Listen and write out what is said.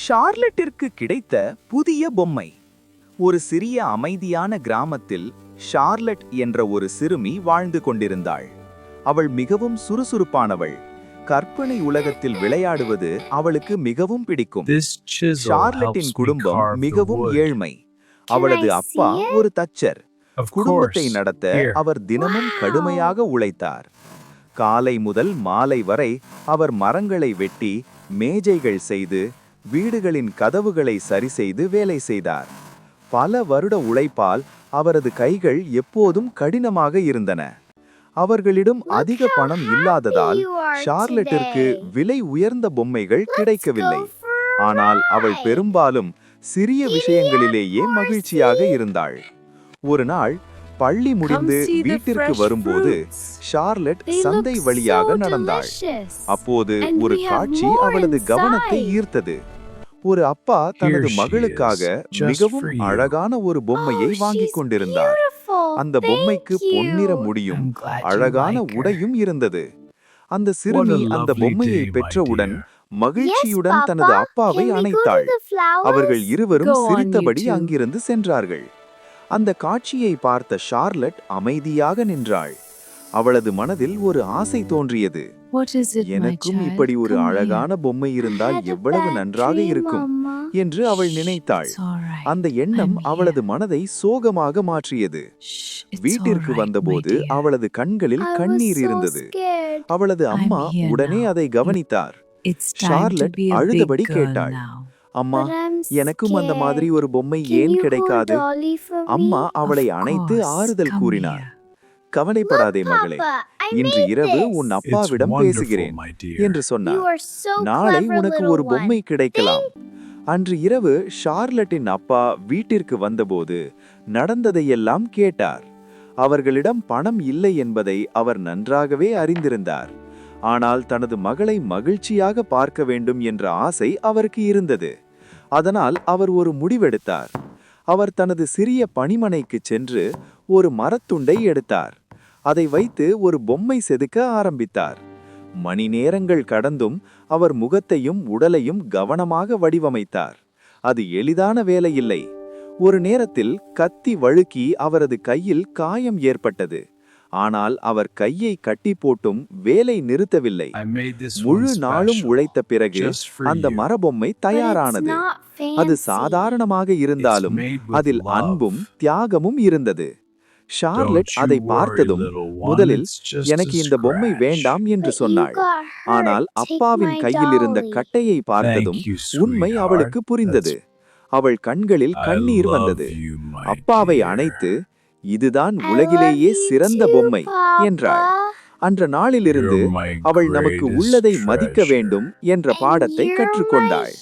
ஷார்லட்டிற்கு கிடைத்த புதிய பொம்மை. ஒரு சிறிய அமைதியான கிராமத்தில் ஷார்லட் என்ற ஒரு சிறுமி வாழ்ந்து கொண்டிருந்தாள். அவள் மிகவும் சுறுசுறுப்பானவள். கற்பனை உலகத்தில் விளையாடுவது அவளுக்கு மிகவும் பிடிக்கும். ஷார்லட்டின் குடும்பம் மிகவும் ஏழ்மை. அவளது அப்பா ஒரு தச்சர். குடும்பத்தை நடத்த அவர் தினமும் கடுமையாக உழைத்தார். காலை முதல் மாலை வரை அவர் மரங்களை வெட்டி மேஜைகள் செய்து வீடுகளின் கதவுகளை சரி செய்து வேலை செய்தார். பல வருட உழைப்பால் அவரது கைகள் எப்போதும் கடினமாக இருந்தன. அவர்களிடம் அதிக பணம் இல்லாததால் ஷார்லட்டிற்கு விலை உயர்ந்த பொம்மைகள் கிடைக்கவில்லை. ஆனால் அவள் பெரும்பாலும் சிறிய விஷயங்களிலேயே மகிழ்ச்சியாக இருந்தாள். ஒரு நாள் பள்ளி முடிந்து வீட்டிற்கு வரும்போது ஷார்லட் சந்தை வழியாக நடந்தாள். அப்போது ஒரு காட்சி அவளது கவனத்தை ஈர்த்தது. ஒரு அப்பா தனது மகளுக்காக மிகவும் அழகான ஒரு பொம்மையை வாங்கிக் கொண்டிருந்தார். அந்த பொம்மைக்கு பொன்னிற முடியும் அழகான உடையும் இருந்தது. அந்த சிறுமி அந்த பொம்மையை பெற்றவுடன் மகிழ்ச்சியுடன் தனது அப்பாவை அணைத்தாள். அவர்கள் இருவரும் சிரித்தபடி அங்கிருந்து சென்றார்கள். அந்த காட்சியை பார்த்த ஷார்லட் அமைதியாக நின்றாள். அவளது மனதில் ஒரு ஆசை தோன்றியது. எனக்கும் இப்படி ஒரு அழகான பொம்மை இருந்தால் எவ்வளவு நன்றாக இருக்கும் என்று அவள் நினைத்தாள். அந்த எண்ணம் அவளது மனதை சோகமாக மாற்றியது. வீட்டிற்கு வந்தபோது அவளது கண்களில் கண்ணீர் இருந்தது. அவளது அம்மா உடனே அதை கவனித்தார். ஷார்லட் அழுதபடி கேட்டாள், அம்மா, எனக்கும் அந்த மாதிரி ஒரு பொம்மை ஏன் கிடைக்காது? அம்மா அவளை அணைத்து ஆறுதல் கூறினார். கவலைப்படாதே மகளே, இன்று இரவு உன் அப்பாவிடம் பேசுகிறேன் என்று சொன்னார். நாளை உனக்கு ஒரு பொம்மை கிடைக்கலாம். அன்று இரவு ஷார்லட்டின் அப்பா வீட்டிற்கு வந்தபோது நடந்ததையெல்லாம் கேட்டார். அவர்களிடம் பணம் இல்லை என்பதை அவர் நன்றாகவே அறிந்திருந்தார். ஆனால் தனது மகளை மகிழ்ச்சியாக பார்க்க வேண்டும் என்ற ஆசை அவருக்கு இருந்தது. அதனால் அவர் ஒரு முடிவெடுத்தார். அவர் தனது சிறிய பணிமனைக்கு சென்று ஒரு மரத்துண்டை எடுத்தார். அதை வைத்து ஒரு பொம்மை செதுக்க ஆரம்பித்தார். மணி நேரங்கள் கடந்தும் அவர் முகத்தையும் உடலையும் கவனமாக வடிவமைத்தார். அது எளிதான வேலையில்லை. ஒரு நேரத்தில் கத்தி வழுக்கி அவரது கையில் காயம் ஏற்பட்டது. ஆனால் அவர் கையை கட்டி போட்டும் வேலை நிறுத்தவில்லை. முழு நாளும் உழைத்த பிறகு அந்த மரபொம்மை தயாரானது. அது சாதாரணமாக இருந்தாலும் அதில் அன்பும் தியாகமும் இருந்தது. ஷார்லட் அதை பார்த்ததும் முதலில் எனக்கு இந்த பொம்மை வேண்டாம் என்று சொன்னாள். ஆனால் அப்பாவின் கையில் இருந்த கட்டையை பார்த்ததும் உண்மை அவளுக்கு புரிந்தது. அவள் கண்களில் கண்ணீர் வந்தது. அப்பாவை அணைத்து, இதுதான் உலகிலேயே சிறந்த பொம்மை என்றாள். அன்ற நாளிலிருந்து அவள் நமக்கு உள்ளதை மதிக்க வேண்டும் என்ற பாடத்தை கற்றுக்கொண்டாள்.